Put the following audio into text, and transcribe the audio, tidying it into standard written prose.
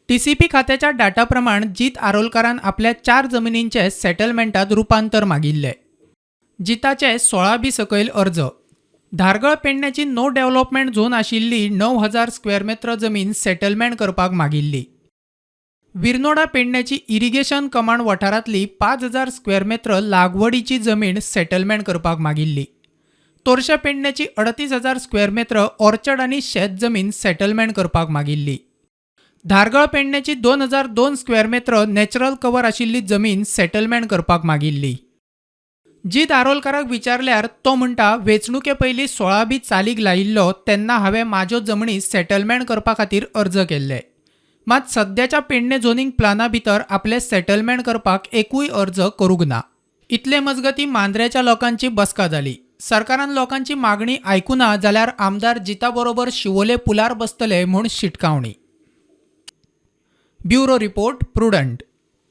TCP खात्याच्या data प्रमाण जीत आरोलकरान आपल्या 4 जमिनींचे सेटलमेंटात रूपांतर मागिल्ले. जिताचे 16 सकयल अर्ज. धारगळ पेडण्याची नो डेव्हलपमेंट झोन आशिल्ली 9000 स्क्वेअर मीटर जमीन सेटलमेंट करपाक मागिल्ली. विरनोडा पेडण्याची इरिगेशन कमांड वाठारांतली 5000 स्क्वेअर मीटर लागवडीची जमीन सेटलमेंट करपाक मागिल्ली. तोरशा पेडण्याची 38000 स्क्वेअर मीटर ऑर्चर्ड आनी शेत जमीन सेटलमेंट करपाक मागिल्ली. धारगळ पेडण्याची 2002 स्क्वेअर मीटर नॅचरल कवर आशिल्ली जमीन सेटलमेंट करपाक मागिल्ली. जीत आरोलकाराक विचारल्यार तो म्हणटा, वेचणुके पयलीं 16 चालीक लायिल्लो तेन्ना हांवें म्हाज्यो जमनी सेटलमेंट करपा खातीर अर्ज केल्ले. मात सद्याच्या पेडणे झोनिंग प्लाना भितर आपले सेटलमेंट करपाक एकूय अर्ज करूंक ना. इतले मजगतीं मांद्रेच्या लोकांची बसका जाली. सरकारान लोकांची मागणी आयकुना जाल्यार आमदार जिता बरोबर शिवोले पुलार बसतले म्हूण शिटकावणी. Bureau report, prudent.